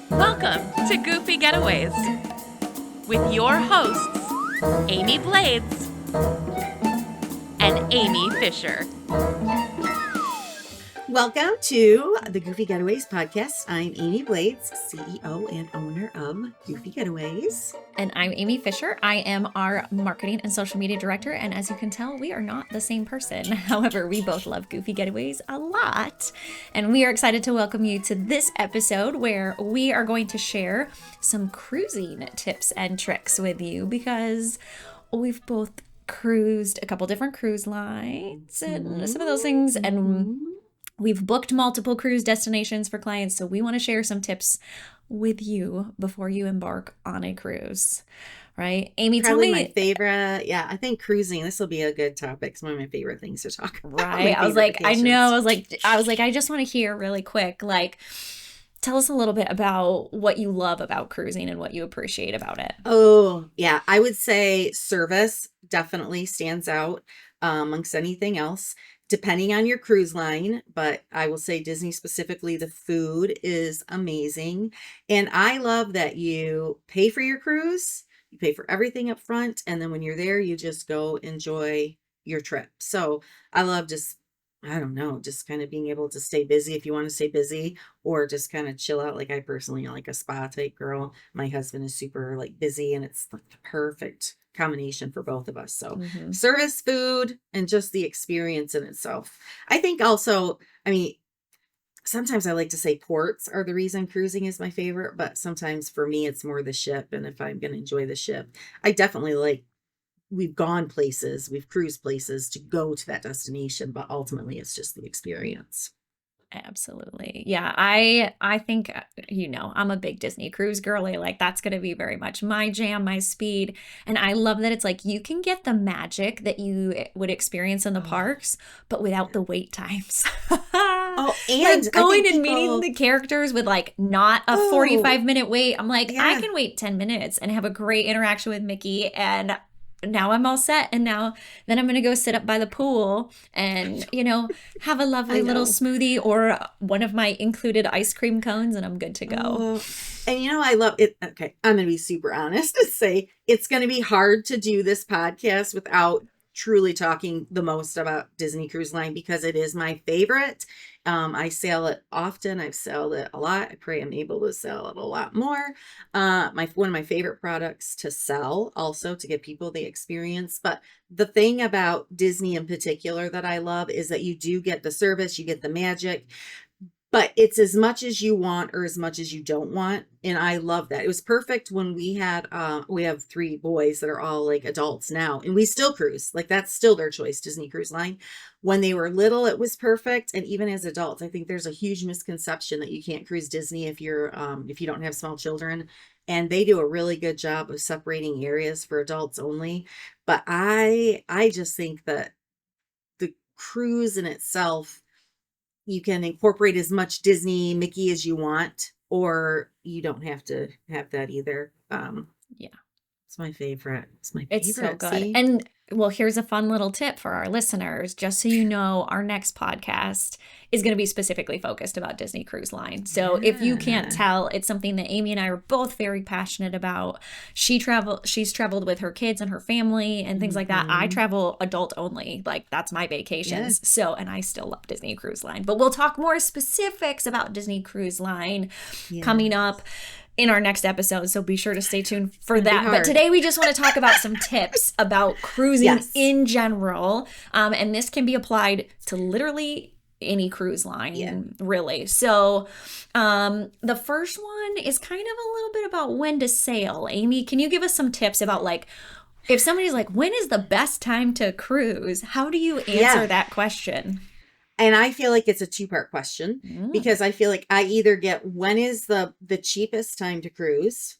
Welcome to Goofy Getaways with your hosts, Amy Blades and Amy Fisher. Welcome to the Goofy Getaways podcast. I'm Amy Blades, CEO and owner of Goofy Getaways. And I'm Amy Fisher. I am our marketing and social media director. And as you can tell, we are not the same person. However, we both love Goofy Getaways a lot. And we are excited to welcome you to this episode where we are going to share some cruising tips and tricks with you because we've both cruised a couple different cruise lines and some of those things. And we've booked multiple cruise destinations for clients, so we want to share some tips with you before you embark on a cruise, right? Amy, Probably tell me. my favorite. Yeah, I think cruising, this will be a good topic. It's one of my favorite things to talk about. Right. I was like, I just want to hear really quick, tell us a little bit about what you love about cruising and what you appreciate about it. Oh, yeah. I would say service definitely stands out amongst anything else, depending on your cruise line. But I will say Disney specifically, the food is amazing. And I love that you pay for your cruise, you pay for everything up front. And then when you're there, you just go enjoy your trip. So I love just kind of being able to stay busy if you want to stay busy, or just kind of chill out. Like I personally am like a spa type girl. My husband is super busy, and it's like the perfect combination for both of us. So service, food, and just the experience in itself. I think also, sometimes I like to say ports are the reason cruising is my favorite, but sometimes for me, it's more the ship. And if I'm going to enjoy the ship, I definitely we've gone places, we've cruised places to go to that destination, but ultimately it's just the experience. Absolutely. Yeah. I think, I'm a big Disney cruise girly. That's going to be very much my jam, my speed. And I love that it's you can get the magic that you would experience in the parks, but without the wait times. And going and meeting the characters with not a 45-minute wait. I'm I can wait 10 minutes and have a great interaction with Mickey, and now I'm all set. And then I'm going to go sit up by the pool and, have a lovely little smoothie or one of my included ice cream cones, and I'm good to go. And I love it. Okay. I'm going to be super honest and say it's going to be hard to do this podcast without truly talking the most about Disney Cruise Line, because it is my favorite. I sail it often. I've sailed it a lot. I pray I'm able to sell it a lot more. One of my favorite products to sell, also to give people the experience. But the thing about Disney in particular that I love is that you do get the service, you get the magic, but it's as much as you want or as much as you don't want. And I love that. It was perfect when we have 3 boys that are all adults now, and we still cruise. That's still their choice, Disney Cruise Line. When they were little, it was perfect. And even as adults, I think there's a huge misconception that you can't cruise Disney if you don't have small children. And they do a really good job of separating areas for adults only. But I just think that the cruise in itself, you can incorporate as much Disney Mickey as you want, or you don't have to have that either. It's my favorite. It's so good. See? And well, here's a fun little tip for our listeners. Just so you know, our next podcast is going to be specifically focused about Disney Cruise Line. So if you can't tell, it's something that Amy and I are both very passionate about. She's traveled with her kids and her family and things like that. I travel adult only. That's my vacations. Yes. So, and I still love Disney Cruise Line, but we'll talk more specifics about Disney Cruise Line coming up in our next episode. So be sure to stay tuned for that. But today we just want to talk about some tips about cruising in general. And this can be applied to literally any cruise line, really. So the first one is kind of a little bit about when to sail. Amy, can you give us some tips about if somebody's when is the best time to cruise? How do you answer that question? And I feel like it's a 2-part question, because I feel like I either get when is the cheapest time to cruise,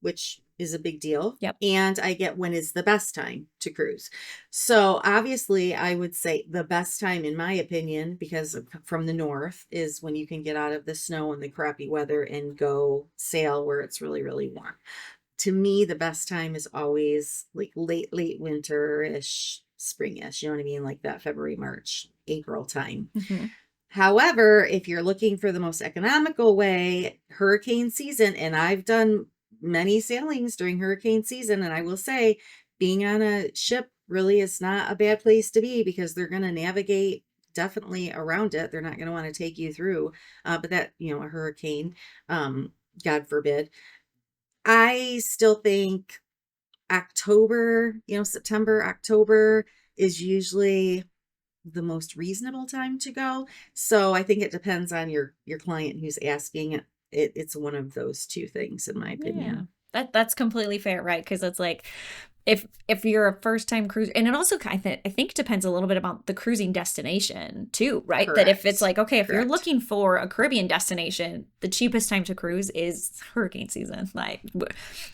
which is a big deal. Yep. And I get when is the best time to cruise. So obviously I would say the best time, in my opinion, because from the north, is when you can get out of the snow and the crappy weather and go sail where it's really, really warm. To me, the best time is always late winter-ish, spring-ish, you know what I mean? That February, March, April time. However, if you're looking for the most economical way, hurricane season, and I've done many sailings during hurricane season, and I will say being on a ship really is not a bad place to be because they're going to navigate definitely around it. They're not going to want to take you through, but that, a hurricane, God forbid. I still think October, September, October is usually the most reasonable time to go. So I think it depends on your client who's asking. It's one of those two things, in my opinion. Yeah, that's completely fair, right? Because it's like, if you're a first time cruiser, and it also I think depends a little bit about the cruising destination too, right? Correct. That if it's like, okay, if you're Correct. looking for a Caribbean destination, the cheapest time to cruise is hurricane season. Like,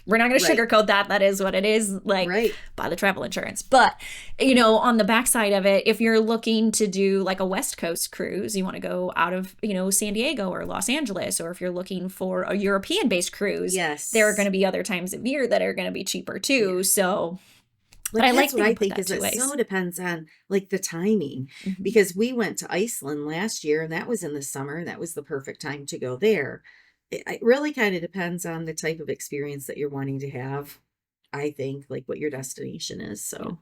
we're not going to sugarcoat that. That is what it is. Like, buy the travel insurance. But, on the backside of it, if you're looking to do like a West Coast cruise, you want to go out of, San Diego or Los Angeles, or if you're looking for a European based cruise, yes, there are going to be other times of year that are going to be cheaper too. Yeah. So, but I like what I think is it so depends on like the timing, because we went to Iceland last year and that was in the summer and that was the perfect time to go there. It really kind of depends on the type of experience that you're wanting to have. I think like what your destination is. So,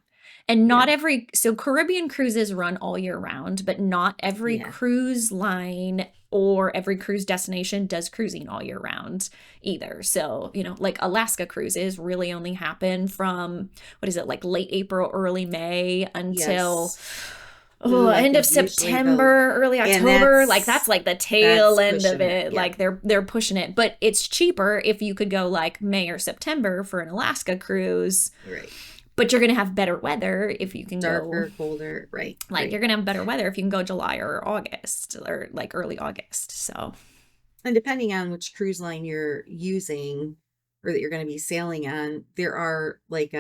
and not so Caribbean cruises run all year round, but not every cruise line or every cruise destination does cruising all year round either. So, like Alaska cruises really only happen from, like late April, early May until end of September, early October. Like that's like the tail end of it. Yeah. Like they're pushing it, but it's cheaper if you could go like May or September for an Alaska cruise. Right. But you're going to have better weather if you can darker, colder, right? Like you're going to have better weather if you can go July or August or like early August. So, and depending on which cruise line you're using or that you're going to be sailing on, there are like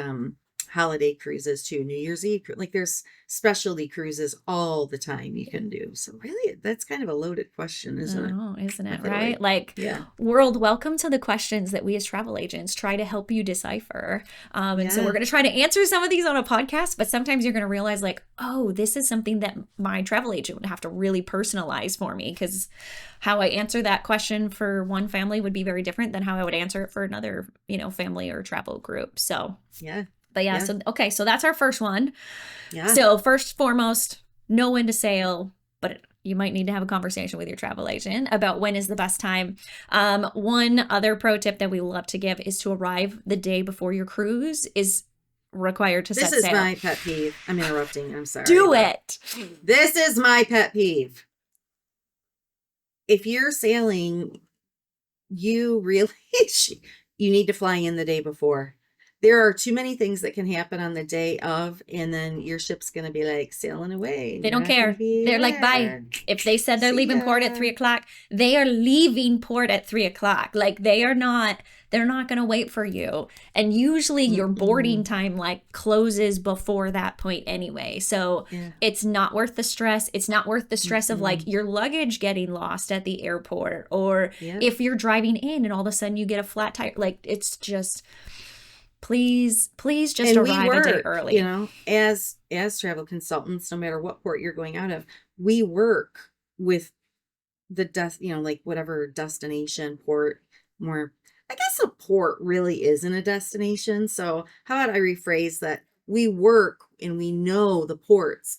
holiday cruises too, New Year's Eve. Like there's specialty cruises all the time you can do. So really, that's kind of a loaded question, isn't it? Isn't it? Right? Like, world, welcome to the questions that we as travel agents try to help you decipher. And so we're going to try to answer some of these on a podcast, but sometimes you're going to realize like, oh, this is something that my travel agent would have to really personalize for me, because how I answer that question for one family would be very different than how I would answer it for another, family or travel group. So, But so that's our first one. Yeah. So first foremost, know when to sail, but you might need to have a conversation with your travel agent about when is the best time. One other pro tip that we love to give is to arrive the day before your cruise is required to set sail. This is my pet peeve. I'm interrupting. I'm sorry. Do it. This is my pet peeve. If you're sailing, you really you need to fly in the day before. There are too many things that can happen on the day of, and then your ship's going to be like sailing away. They don't care. They're like, bye. If they said they're leaving port at 3:00, they are leaving port at 3:00. Like they're not going to wait for you. And usually your boarding time like closes before that point anyway. So it's not worth the stress. It's not worth the stress of like your luggage getting lost at the airport, or if you're driving in and all of a sudden you get a flat tire. Like it's just... Please just arrive a day early. As travel consultants, no matter what port you're going out of, we work with the like whatever destination port. More, I guess a port really isn't a destination. So how about I rephrase that? We work and we know the ports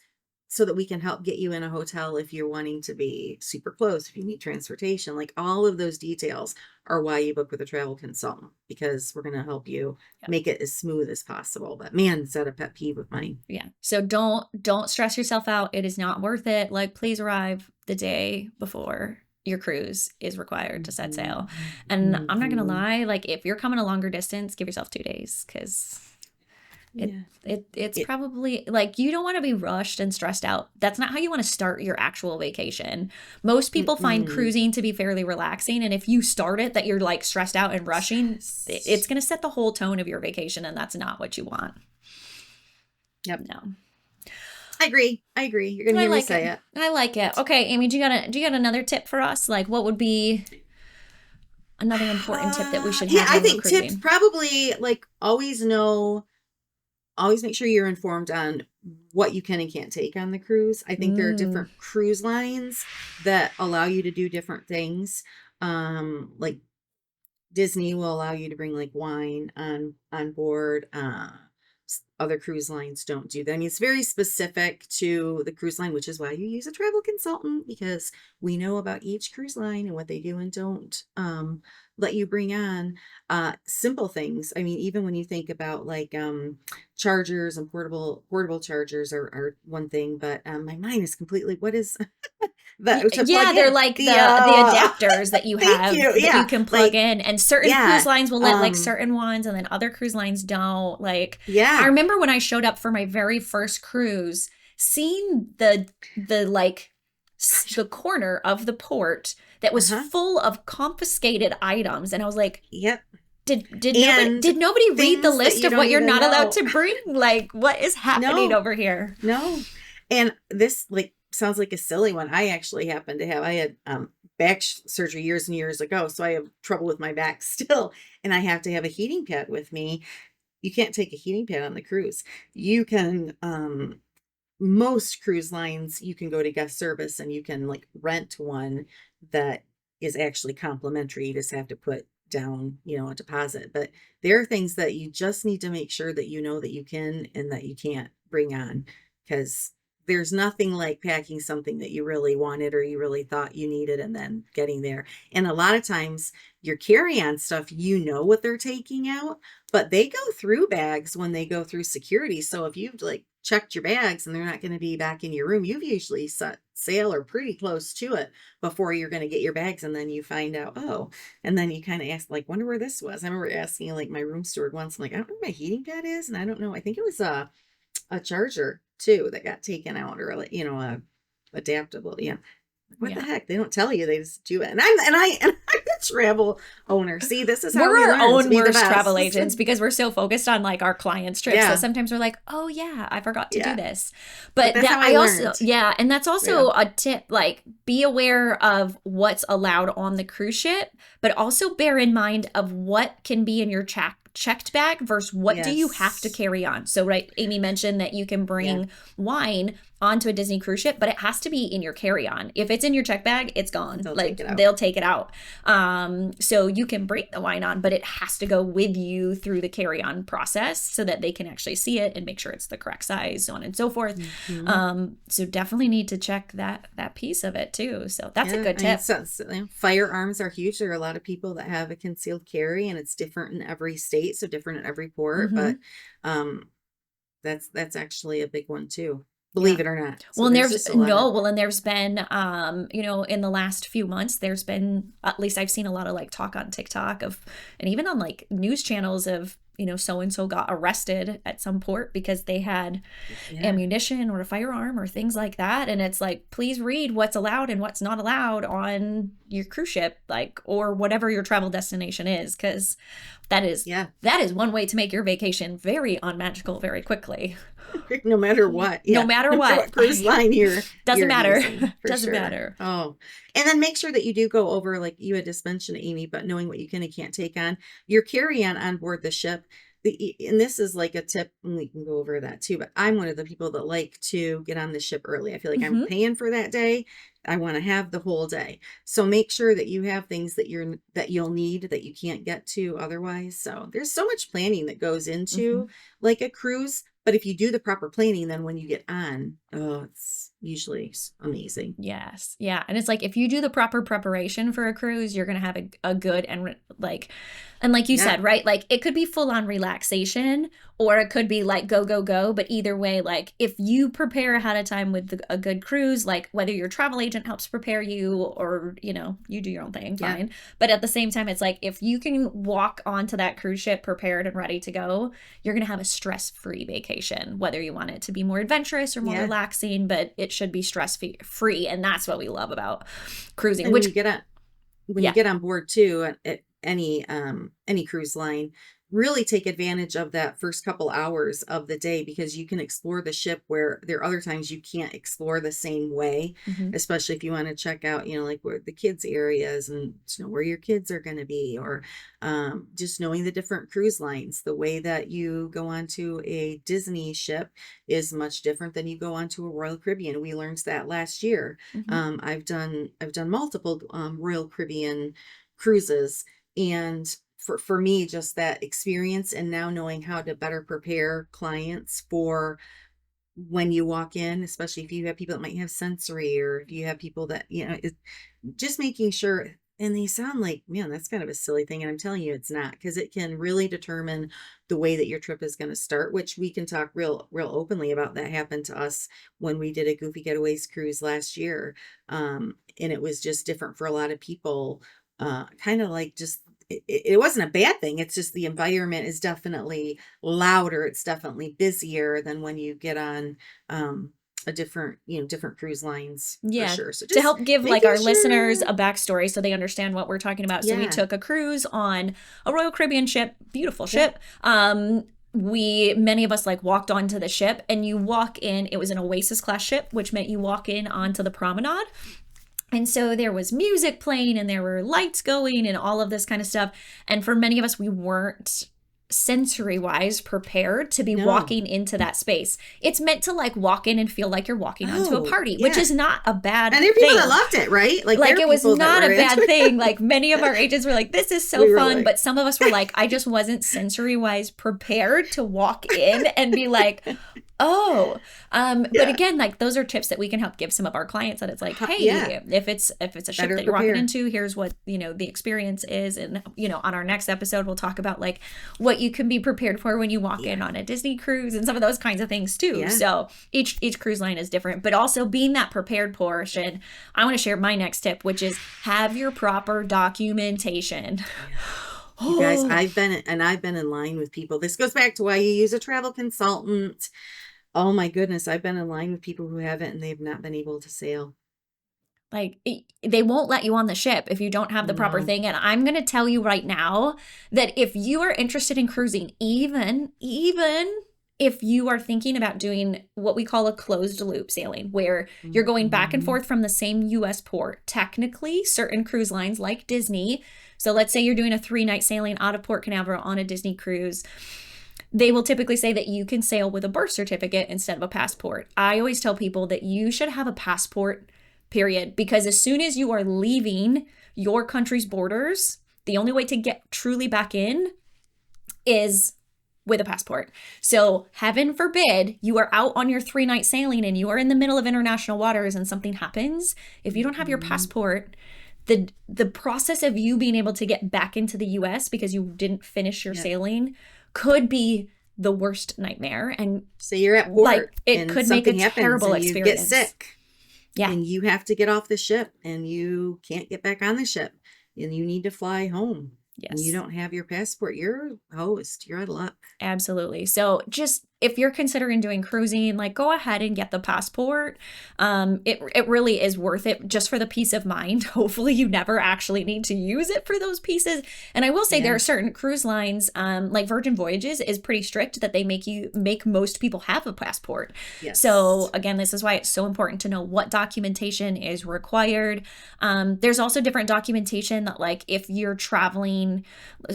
so that we can help get you in a hotel if you're wanting to be super close, if you need transportation. Like all of those details are why you book with a travel consultant, because we're going to help you make it as smooth as possible. But man, is that a pet peeve of mine. Yeah. So don't stress yourself out. It is not worth it. Like please arrive the day before your cruise is required to set sail. And I'm not going to lie, like if you're coming a longer distance, give yourself 2 days, because it's probably like you don't want to be rushed and stressed out. That's not how you want to start your actual vacation. Most people find cruising to be fairly relaxing, and if you start it that you're like stressed out and rushing, it's going to set the whole tone of your vacation, and that's not what you want. Yep. No. I agree. You're going to hear me say it. I like it. Okay, Amy, do you got another tip for us? Like what would be another important tip that we should have? I think tips probably like always make sure you're informed on what you can and can't take on the cruise. I think there are different cruise lines that allow you to do different things. Like Disney will allow you to bring like wine on board. Other cruise lines don't do that. I mean, it's very specific to the cruise line, which is why you use a travel consultant, because we know about each cruise line and what they do and don't let you bring on. Simple things. I mean, even when you think about like chargers and portable chargers are one thing, but my mind is completely, what is Yeah, they're like the adapters that you have that you can plug in, and certain cruise lines will let like certain ones, and then other cruise lines don't. Like, I remember when I showed up for my very first cruise, seeing the corner of the port that was full of confiscated items, and I was like, Did nobody read the list of what you're not allowed to bring? Like, what is happening over here? No. And this like sounds like a silly one. I actually happen to have, I had back surgery years and years ago, so I have trouble with my back still, and I have to have a heating pad with me. You can't take a heating pad on the cruise. You can, most cruise lines, you can go to guest service and you can like rent one that is actually complimentary. You just have to put down, a deposit. But there are things that you just need to make sure that you know that you can and that you can't bring on, because there's nothing like packing something that you really wanted or you really thought you needed and then getting there. And a lot of times your carry-on stuff, what they're taking out, but they go through bags when they go through security. So if you've like checked your bags and they're not going to be back in your room, you've usually set sail or pretty close to it before you're going to get your bags. And then you find out, and then you kind of ask, like, wonder where this was. I remember asking like my room steward once, I'm like, I don't know where my heating pad is. And I don't know. I think it was a charger too that got taken out, or like, a adaptable. What the heck? They don't tell you, they just do it. And I'm a travel owner. See, this is how we're our own worst travel agents, because we're so focused on like our clients' trips. So sometimes we're like, oh yeah, I forgot to do this. But that's that how I also, and that's also a tip, like be aware of what's allowed on the cruise ship, but also bear in mind of what can be in your checked bag versus what do you have to carry on. So Amy mentioned that you can bring wine onto a Disney cruise ship, but it has to be in your carry-on. If it's in your check bag, it's gone. They'll take it out. So you can bring the wine on, but it has to go with you through the carry-on process so that they can actually see it and make sure it's the correct size, so on and so forth. So definitely need to check that piece of it too. So that's a good tip. Firearms are huge. There are a lot of people that have a concealed carry, and it's different in every state, so different in every port. But that's actually a big one too. Believe it or not. So and there's been, in the last few months, there's been, at least I've seen a lot of like talk on TikTok and even on like news channels of, so-and-so got arrested at some port because they had ammunition or a firearm or things like that. And it's like, please read what's allowed and what's not allowed on your cruise ship, like, or whatever your travel destination is. Cause that is one way to make your vacation very unmagical very quickly. No matter what. No matter what cruise line doesn't matter. Doesn't matter. Oh, and then make sure that you do go over, like you had just mentioned, Amy, but knowing what you can and can't take on your carry-on board the ship. And this is like a tip, and we can go over that too, but I'm one of the people that like to get on the ship early. I feel like I'm paying for that day. I want to have the whole day. So make sure that you have things that you'll need that you can't get to otherwise. So there's so much planning that goes into like a cruise. But if you do the proper planning, then when you get on, it's usually amazing. Yes. Yeah. And it's like, if you do the proper preparation for a cruise, you're going to have a good and like you said, right? Like it could be full on relaxation, or it could be like go, go, go. But either way, like if you prepare ahead of time with a good cruise, like whether your travel agent helps prepare you or, you do your own thing, fine. But at the same time, it's like, if you can walk onto that cruise ship prepared and ready to go, you're going to have a stress-free vacation, whether you want it to be more adventurous or more relaxing, but it should be stress-free. And that's what we love about cruising. And when you get on board too, at any cruise line, really take advantage of that first couple hours of the day, because you can explore the ship where there are other times you can't explore the same way, Mhm. especially if you want to check out, like where the kids areas and where your kids are going to be, or just knowing the different cruise lines. The way that you go onto a Disney ship is much different than you go onto a Royal Caribbean. We learned that last year. Mhm. I've done multiple Royal Caribbean cruises, and for me, just that experience, and now knowing how to better prepare clients for when you walk in, especially if you have people that might have sensory, or if you have people that, just making sure. And they sound like, man, that's kind of a silly thing. And I'm telling you, it's not, because it can really determine the way that your trip is going to start, which we can talk real openly about. That happened to us when we did a Goofy Getaways cruise last year. And it was just different for a lot of people. Kind of like just, it wasn't a bad thing. It's just the environment is definitely louder. It's definitely busier than when you get on a different cruise lines, for Yeah. sure. So To just help give like making our sure. listeners a backstory so they understand what we're talking about. So we Yeah. took a cruise on a Royal Caribbean ship, beautiful Yeah. ship. Many of us like walked onto the ship, and you walk in, it was an Oasis class ship, which meant you walk in onto the promenade. And so there was music playing and there were lights going and all of this kind of stuff. And for many of us, we weren't sensory wise prepared to be No. walking into that space. It's meant to like walk in and feel like you're walking onto a Oh, party, which yeah. is not a bad And there are people thing. that loved it, right? Like there are It was people that not a were bad into it. thing. Like many of our agents were like, this is so We were fun. like- But some of us were like, I just wasn't sensory wise prepared to walk in and be like, oh. But Yeah. again, like those are tips that we can help give some of our clients, that it's like, hey, Yeah. if it's a ship Better that you're walking prepare. into, here's what, the experience is. And, on our next episode, we'll talk about like what you can be prepared for when you walk in on a Disney cruise and some of those kinds of things too. Yeah. So each cruise line is different, but also being that prepared portion, I want to share my next tip, which is have your proper documentation. You guys, I've been in line with people. This goes back to why you use a travel consultant. Oh my goodness, I've been in line with people who haven't, and they've not been able to sail. Like they won't let you on the ship if you don't have the proper No. thing. And I'm going to tell you right now that if you are interested in cruising, even if you are thinking about doing what we call a closed loop sailing, where you're going back and forth from the same US port, technically certain cruise lines like Disney. So let's say you're doing a 3-night sailing out of Port Canaveral on a Disney cruise. They will typically say that you can sail with a birth certificate instead of a passport. I always tell people that you should have a passport, period, because as soon as you are leaving your country's borders, the only way to get truly back in is with a passport. So heaven forbid you are out on your 3-night sailing and you are in the middle of international waters and something happens. If you don't have your passport, the process of you being able to get back into the US because you didn't finish your sailing could be the worst nightmare. And say you're at port, like it and could make a something happens terrible and experience. You get sick. Yeah. And you have to get off the ship, and you can't get back on the ship, and you need to fly home. Yes. And you don't have your passport. You're host. You're out of luck. Absolutely. So just if you're considering doing cruising, like go ahead and get the passport. It really is worth it just for the peace of mind. Hopefully you never actually need to use it for those pieces. And I will say there are certain cruise lines, like Virgin Voyages is pretty strict that they make most people have a passport. Yes. So again, this is why it's so important to know what documentation is required. There's also different documentation that like if you're traveling,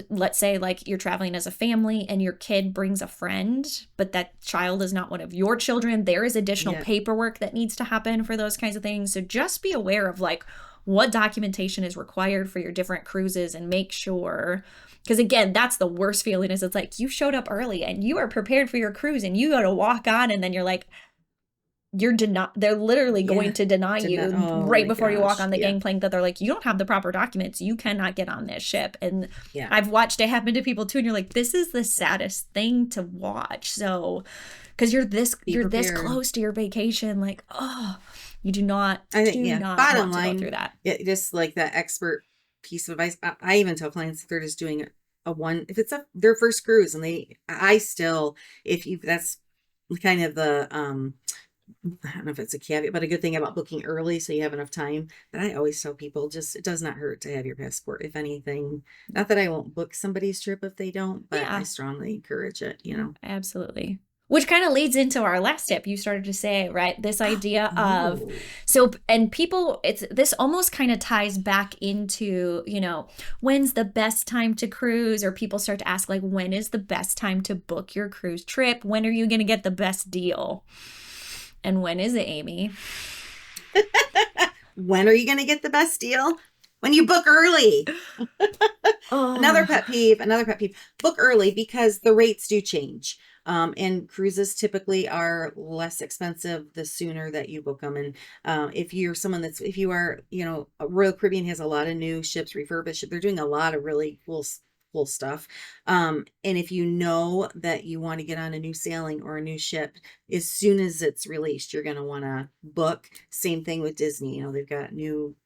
let's say like you're traveling as a family and your kid brings a friend, but that child is not one of your children, there is additional paperwork that needs to happen for those kinds of things. So just be aware of like what documentation is required for your different cruises and make sure, because again, that's the worst feeling is it's like you showed up early and you are prepared for your cruise and you go to walk on and then you're like, they're literally going to deny you right before you walk on the gangplank, that they're like, you don't have the proper documents. You cannot get on this ship. And I've watched it happen to people too. And you're like, this is the saddest thing to watch. So, because you're this close to your vacation, like, oh, you do not, bottom line, go through that. Just like that expert piece of advice. I even tell clients if they're just doing if it's their first cruise and that's kind of the, I don't know if it's a caveat, but a good thing about booking early so you have enough time. But I always tell people just it does not hurt to have your passport. If anything, not that I won't book somebody's trip if they don't, but I Yeah, strongly encourage it, you know. absolutely. Which kind of leads into our last tip. You started to say, right? This idea of, Oh, so, and people, it's this almost kind of ties back into, when's the best time to cruise? Or people start to ask, like, when is the best time to book your cruise trip? When are you going to get the best deal? And when is it, Amy? when are you going to get the best deal? When you book early. Another Oh, pet peeve, book early because the rates do change. And cruises typically are less expensive the sooner that you book them. And if you're someone if you are, Royal Caribbean has a lot of new ships refurbished. They're doing a lot of really cool stuff. And if you know that you want to get on a new sailing or a new ship, as soon as it's released, you're going to want to book. Same thing with Disney. They've got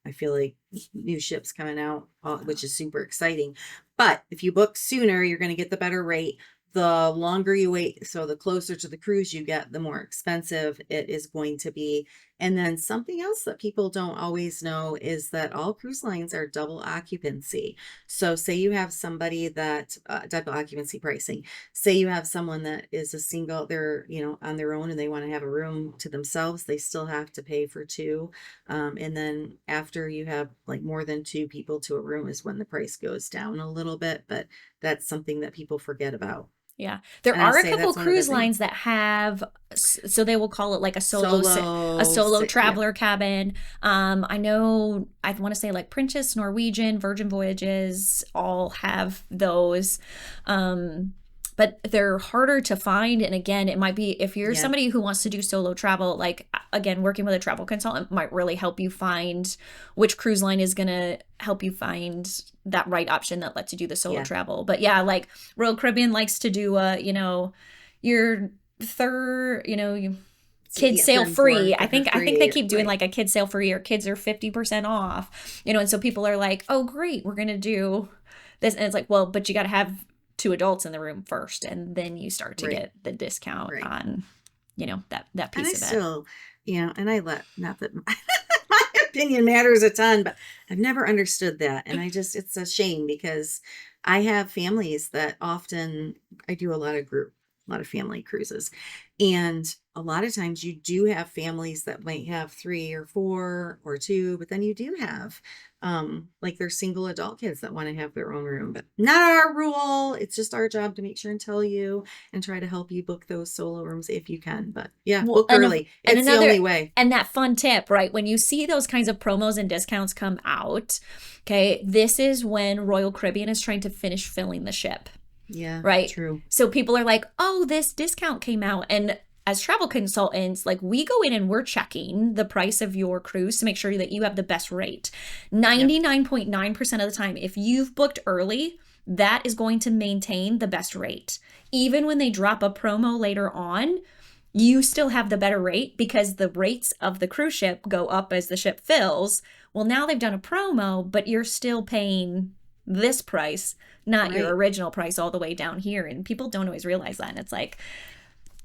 I feel like new ships coming out, which is super exciting. But if you book sooner, you're going to get the better rate. The longer you wait, so the closer to the cruise you get, the more expensive it is going to be. And then something else that people don't always know is that all cruise lines are double occupancy. So say you have somebody that double occupancy pricing. Say you have someone that is a single, they're, on their own and they want to have a room to themselves, they still have to pay for two. And then after you have like more than two people to a room is when the price goes down a little bit, but that's something that people forget about. yeah. There And I'll are a say couple that's one of the cruise things. lines that have, so they will call it like a Solo, solo yeah, traveler cabin. I know, I want to say like Princess, Norwegian, Virgin Voyages all have those. But they're harder to find. And again, it might be if you're yeah, somebody who wants to do solo travel, like again, working with a travel consultant might really help you find which cruise line is going to help you find that right option that lets you do the solo yeah. travel. But yeah, like Royal Caribbean likes to do, your third, kids Yeah, sail third and fourth free. I or think they free, keep doing right, like a kids sail free or kids are 50% off, and so people are like, oh great, we're going to do this. And it's like, well, but you got to have two adults in the room first, and then you start to right, get the discount right. on, that And I piece of it. still, and I not that my opinion matters a ton, but I've never understood that. And it's a shame because I have families that often, I do a lot of family cruises. And a lot of times you do have families that might have three or four or two, but then you do have like their single adult kids that want to have their own room, but not our rule. It's just our job to make sure and tell you and try to help you book those solo rooms if you can. But yeah, Well, book early. and It's the another, only way. and that fun tip, right? When you see those kinds of promos and discounts come out, okay, this is when Royal Caribbean is trying to finish filling the ship, Yeah, right? true. So people are like, oh, this discount came out. And as travel consultants, like we go in and we're checking the price of your cruise to make sure that you have the best rate. Yep. 99.9% of the time, if you've booked early, that is going to maintain the best rate. Even when they drop a promo later on, you still have the better rate because the rates of the cruise ship go up as the ship fills. Well, now they've done a promo, but you're still paying this price, not your Right. original price all the way down here. And people don't always realize that. And it's like,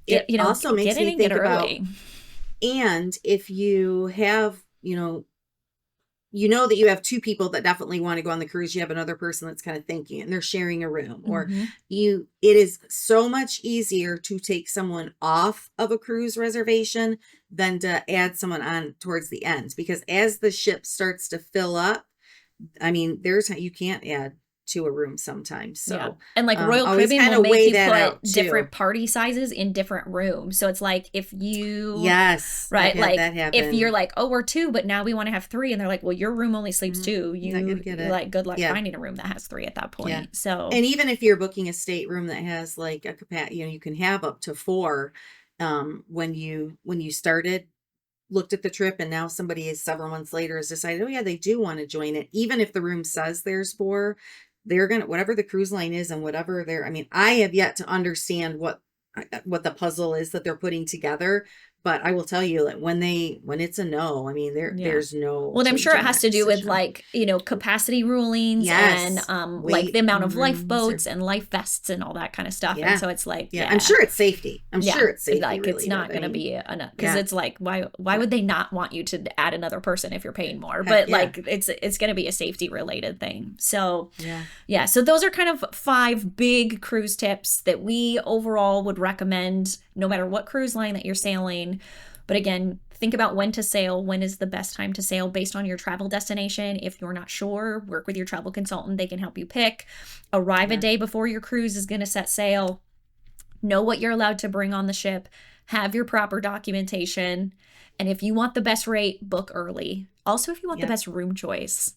It also get makes in me and get think about, early. and if you have, that you have two people that definitely want to go on the cruise, you have another person that's kind of thinking and they're sharing a room, or Mm-hmm. it is so much easier to take someone off of a cruise reservation than to add someone on towards the end, because as the ship starts to fill up, I mean, you can't add to a room sometimes. Yeah. So And like Royal always Caribbean kind will of make weigh you that put out too. different party sizes in different rooms. So it's like if you, Yes, I've right, had like that if you're happen. like, oh, we're two, but now we want to have three, and they're like, well, your room only sleeps two. You're not gonna get You're it. like, good luck Yeah, finding a room that has three at that yeah. point. So And even if you're booking a stateroom that has like a capacity, you can have up to four. When you started, looked at the trip, and now somebody is several months later has decided, oh yeah, they do want to join it. Even if the room says there's four, they're gonna, whatever the cruise line is and whatever they're. I mean, I have yet to understand what the puzzle is that they're putting together, But I will tell you that when it's a no, I mean, there's no. Well, I'm sure it changing has that to do with decision. like, capacity rulings Yes. and like Weight the amount in of lifeboats rooms and life vests and all that kind of stuff. Yeah. And so it's like, Yeah, I'm sure it's safety. I'm sure it's safety like it's related. not I going to mean, be enough because yeah. it's like, why would they not want you to add another person if you're paying more? Heck But yeah. like it's going to be a safety related thing. So Yeah. so those are kind of 5 big cruise tips that we overall would recommend no matter what cruise line that you're sailing. But again, think about when to sail. When is the best time to sail based on your travel destination? If you're not sure, work with your travel consultant. They can help you pick. Arrive a day before your cruise is going to set sail. Know what you're allowed to bring on the ship. Have your proper documentation. And if you want the best rate, book early. Also, if you want the best room choice.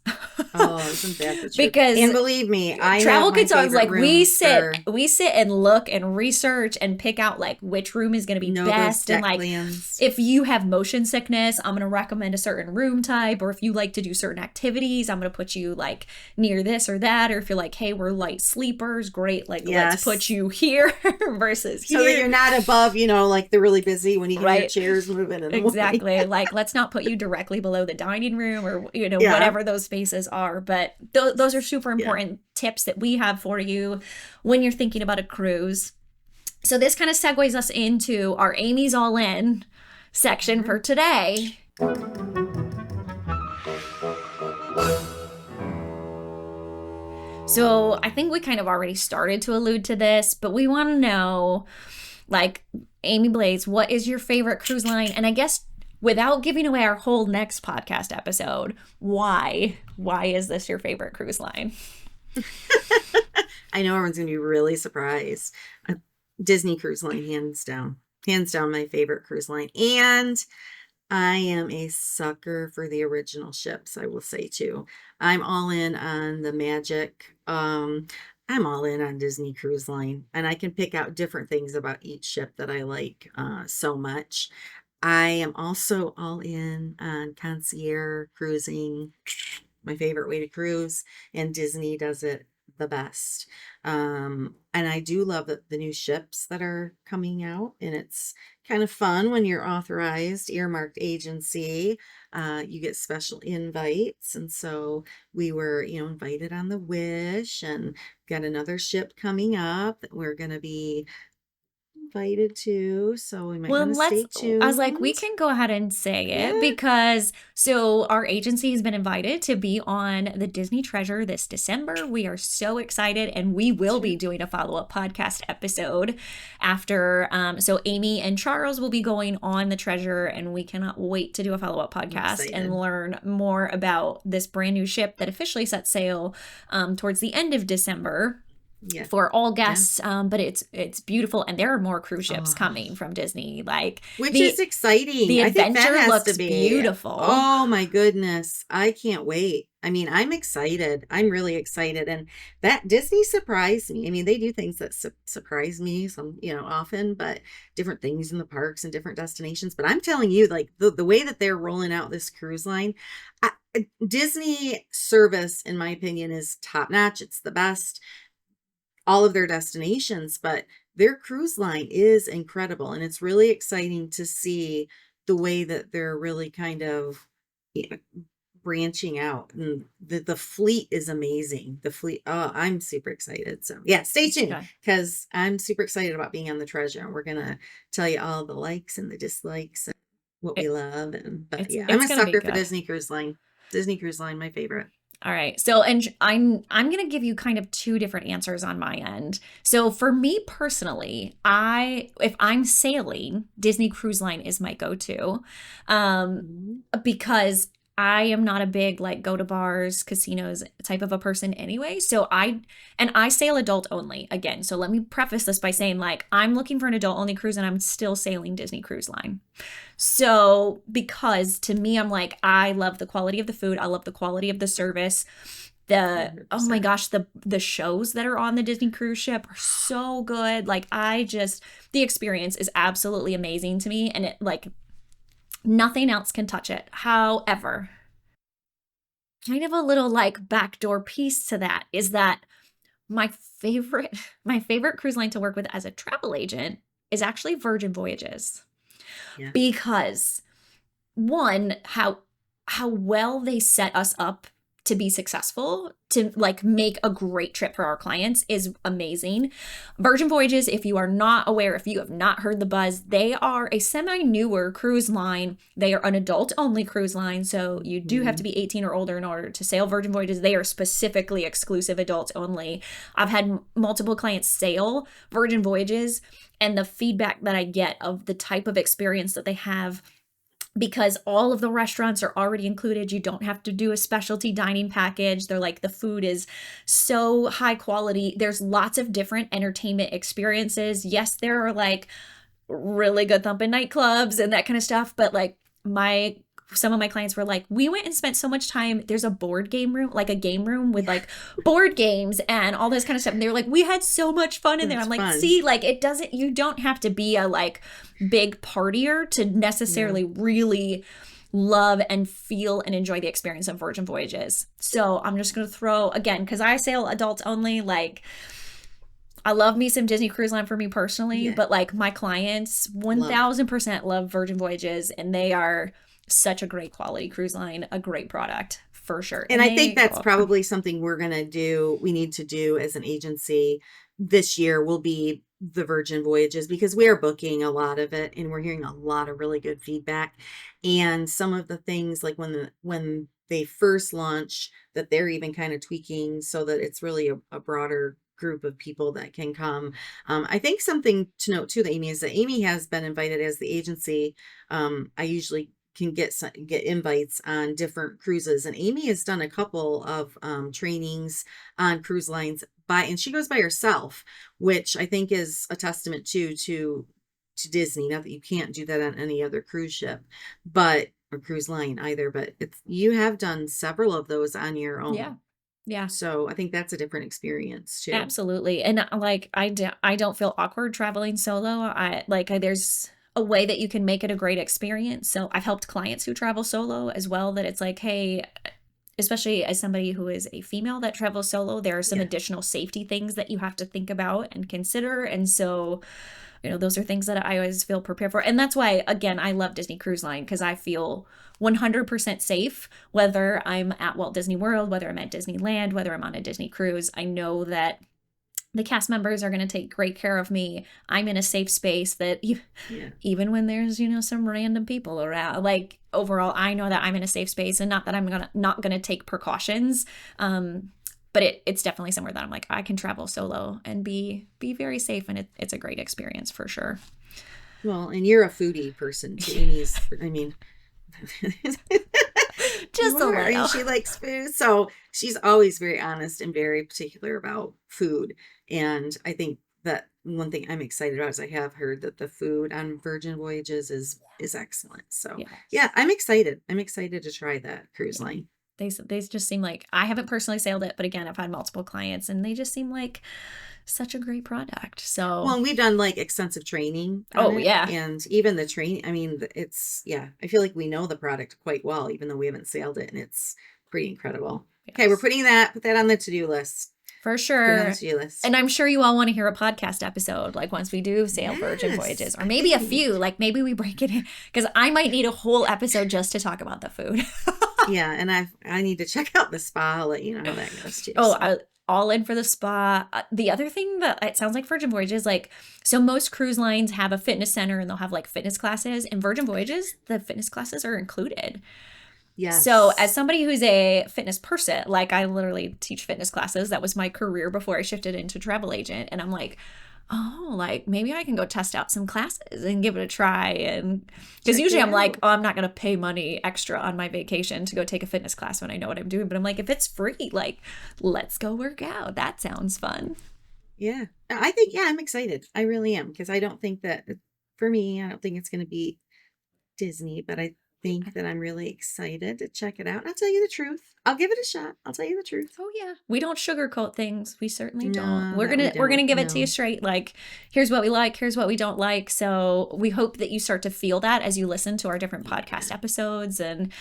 Oh, isn't that the truth? Because and believe me, I travel have my consultants, favorite like we room sit and look and research and pick out like which room is going to be know those best. And deck like plans. if you have motion sickness, I'm going to recommend a certain room type. Or if you like to do certain activities, I'm going to put you like near this or that. Or if you're like, hey, we're light sleepers, great, like let's put you here versus here. So that you're not above, like the really busy when you hear your chairs moving in the morning. Exactly. Like let's not put you directly below the dining room or whatever those spaces are. But those are super important tips that we have for you when you're thinking about a cruise. So this kind of segues us into our Amy's All In section for today. So I think we kind of already started to allude to this, but we want to know, like, Amy Blades, what is your favorite cruise line? And I guess without giving away our whole next podcast episode, why is this your favorite cruise line? I know everyone's going to be really surprised. Disney Cruise Line, hands down my favorite cruise line. And I am a sucker for the original ships, I will say too. I'm all in on the Magic. I'm all in on Disney Cruise Line, and I can pick out different things about each ship that I like so much. I am also all in on concierge cruising, my favorite way to cruise, and Disney does it the best. And I do love the new ships that are coming out, and it's kind of fun when you're authorized Earmarked Agency. You get special invites, and so we were, invited on the Wish, and got another ship coming up that we're going to be invited to, so we might want to stay tuned. I was like, we can go ahead and say it because so our agency has been invited to be on the Disney Treasure this December. We are so excited, and we will be doing a follow-up podcast episode after. So Amy and Charles will be going on the Treasure, and we cannot wait to do a follow-up podcast and learn more about this brand new ship that officially sets sail towards the end of December. For all guests, but it's beautiful, and there are more cruise ships coming from Disney, which is exciting. The I think adventure that has looks to be beautiful. Oh my goodness, I can't wait. I mean, I'm excited. I'm really excited, and that Disney surprised me. I mean, they do things that surprise me often, but different things in the parks and different destinations. But I'm telling you, like the way that they're rolling out this cruise line, Disney service, in my opinion, is top notch. It's the best. All of their destinations, but their cruise line is incredible, and it's really exciting to see the way that they're really kind of branching out, and the fleet is amazing. The fleet, I'm super excited. So stay tuned, because I'm super excited about being on the Treasure, and we're gonna tell you all the likes and the dislikes and what we love. But I'm a sucker for Disney Cruise Line. Disney Cruise Line, my favorite. All right. So, and I'm going to give you kind of 2 different answers on my end. So for me personally, if I'm sailing, Disney Cruise Line is my go-to, because I am not a big go to bars, casinos type of a person anyway. So I sail adult only again. So let me preface this by saying I'm looking for an adult only cruise, and I'm still sailing Disney Cruise Line. So because to me, I'm I love the quality of the food. I love the quality of the service. 100%. Oh my gosh, the shows that are on the Disney cruise ship are so good. The experience is absolutely amazing to me, and it nothing else can touch it. However, kind of a little backdoor piece to that is that my favorite cruise line to work with as a travel agent is actually Virgin Voyages. Yeah. Because one, how well they set us up to be successful, to like make a great trip for our clients is amazing. Virgin Voyages, if you are not aware, if you have not heard the buzz, they are a semi-newer cruise line. They are an adult-only cruise line, so you do have to be 18 or older in order to sail Virgin Voyages. They are specifically exclusive adults only. I've had multiple clients sail Virgin Voyages, and the feedback that I get of the type of experience that they have, because all of the restaurants are already included. You don't have to do a specialty dining package. They're like, the food is so high quality. There's lots of different entertainment experiences. Yes, there are like really good thumping nightclubs and that kind of stuff, but like some of my clients were like, we went and spent so much time. There's a board game room, like a game room with like board games and all this kind of stuff. And they were like, we had so much fun in there. I'm like, fun. see, like you don't have to be a like big partier to necessarily really love and feel and enjoy the experience of Virgin Voyages. So I'm just going to throw, again, because I sail adults only, like, I love me some Disney Cruise Line for me personally, but like my clients 1000% love Virgin Voyages, and they are such a great quality cruise line, a great product for sure. And I think that's probably something we need to do as an agency this year will be the Virgin Voyages, because we are booking a lot of it and we're hearing a lot of really good feedback. And some of the things like when they first launch, that they're even kind of tweaking so that it's really a broader group of people that can come. I think something to note too, that Amy, is that Amy has been invited as the agency. I usually can get invites on different cruises, and Amy has done a couple of trainings on cruise lines and she goes by herself, which I think is a testament to Disney. Not that you can't do that on any other cruise ship, or cruise line either, but you have done several of those on your own. Yeah. So I think that's a different experience too. Absolutely. And like, I don't feel awkward traveling solo. There's a way that you can make it a great experience. So I've helped clients who travel solo as well, that it's like, hey, especially as somebody who is a female that travels solo, there are some additional safety things that you have to think about and consider. And so, those are things that I always feel prepared for. And that's why, again, I love Disney Cruise Line, because I feel 100% safe, whether I'm at Walt Disney World, whether I'm at Disneyland, whether I'm on a Disney cruise. I know that the cast members are going to take great care of me. I'm in a safe space that even when there's, some random people around, like overall, I know that I'm in a safe space, and not that I'm not going to take precautions. But it's definitely somewhere that I'm like, I can travel solo and be very safe. And it's a great experience for sure. Well, and you're a foodie person too. Amy's, I mean, just a little. She likes food, so she's always very honest and very particular about food. And I think that one thing I'm excited about is I have heard that the food on Virgin Voyages is excellent. So yeah, I'm excited. I'm excited to try that cruise line. They just seem like, I haven't personally sailed it, but again, I've had multiple clients and they just seem like such a great product. So, well, we've done like extensive training. And even the training, I mean, I feel like we know the product quite well, even though we haven't sailed it, and it's pretty incredible. Yes. Okay. We're put that on the to-do list. For sure. And I'm sure you all want to hear a podcast episode, like once we do sail Virgin Voyages, or maybe a few, like maybe we break it in, because I might need a whole episode just to talk about the food. Yeah. And I need to check out the spa. I'll let you know how that goes too. All in for the spa. The other thing that it sounds like Virgin Voyages, like, so most cruise lines have a fitness center and they'll have like fitness classes. In Virgin Voyages, the fitness classes are included. Yes. So as somebody who's a fitness person, like I literally teach fitness classes. That was my career before I shifted into travel agent. And I'm like, oh, like maybe I can go test out some classes and give it a try. And because usually I'm like, oh, I'm not going to pay money extra on my vacation to go take a fitness class when I know what I'm doing. But I'm like, if it's free, like, let's go work out. That sounds fun. Yeah. I think, I'm excited. I really am. Because I don't think that, for me, I don't think it's going to be Disney, but I think that I'm really excited to check it out. And I'll tell you the truth. I'll give it a shot. I'll tell you the truth. Oh yeah. We don't sugarcoat things. We certainly don't. We're gonna give it to you straight. Like, here's what we like, here's what we don't like. So we hope that you start to feel that as you listen to our different podcast episodes. And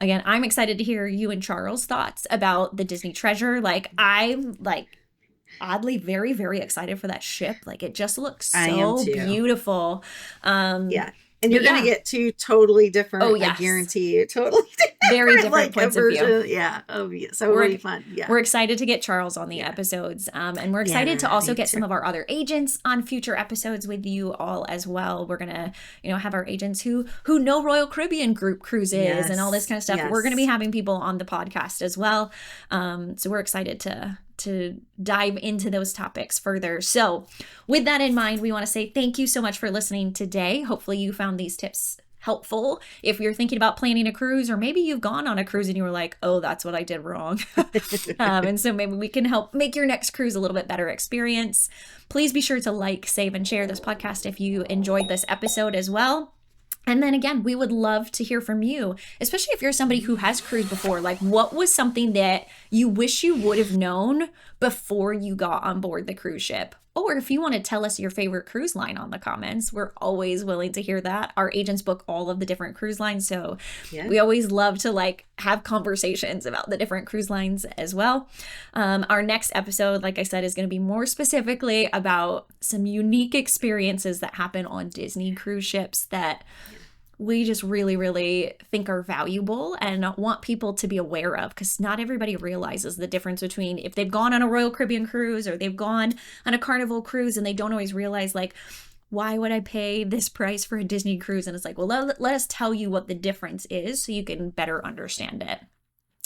again, I'm excited to hear you and Charles' thoughts about the Disney Treasure. Like, I'm like oddly very, very excited for that ship. Like, it just looks so beautiful. And you're going to get two totally different, Oh, yes. I guarantee you, totally different. Very different points of view. Yeah. Oh, yeah. So really fun. Yeah. We're excited to get Charles on the episodes. And we're excited to also get some of our other agents on future episodes with you all as well. We're going to, have our agents who know Royal Caribbean group cruises and all this kind of stuff. We're going to be having people on the podcast as well. So we're excited to dive into those topics further. So with that in mind, we want to say thank you so much for listening today. Hopefully you found these tips helpful if you're thinking about planning a cruise, or maybe you've gone on a cruise and you were like, oh, that's what I did wrong. And so maybe we can help make your next cruise a little bit better experience. Please be sure to like, save, and share this podcast if you enjoyed this episode as well. And then again, we would love to hear from you, especially if you're somebody who has cruised before. Like, what was something that you wish you would have known before you got on board the cruise ship? Or if you want to tell us your favorite cruise line on the comments, we're always willing to hear that. Our agents book all of the different cruise lines, so we always love to have conversations about the different cruise lines as well. Our next episode, like I said, is going to be more specifically about some unique experiences that happen on Disney cruise ships that we just really, really think are valuable and want people to be aware of, because not everybody realizes the difference between if they've gone on a Royal Caribbean cruise or they've gone on a Carnival cruise, and they don't always realize, why would I pay this price for a Disney cruise? And it's like, well, let us tell you what the difference is so you can better understand it.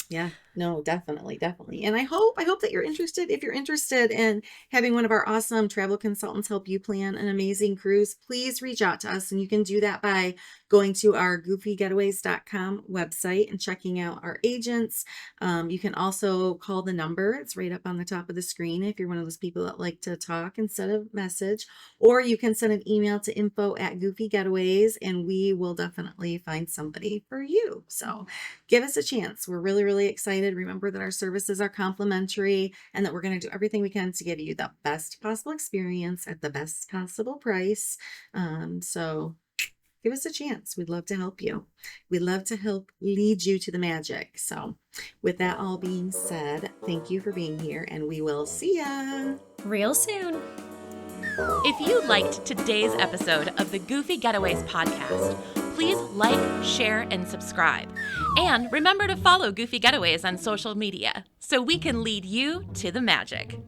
Yeah, no, definitely. And I hope that you're interested. If you're interested in having one of our awesome travel consultants help you plan an amazing cruise, please reach out to us. And you can do that by going to our goofygetaways.com website and checking out our agents. You can also call the number. It's right up on the top of the screen if you're one of those people that like to talk instead of message. Or you can send an email to info@goofygetaways, and we will definitely find somebody for you. So give us a chance. We're really, really excited. Remember that our services are complimentary and that we're going to do everything we can to give you the best possible experience at the best possible price. So give us a chance. We'd love to help you. We'd love to help lead you to the magic. So with that all being said, thank you for being here, and we will see ya real soon. If you liked today's episode of the Goofy Getaways podcast, please like, share, and subscribe. And remember to follow Goofy Getaways on social media so we can lead you to the magic.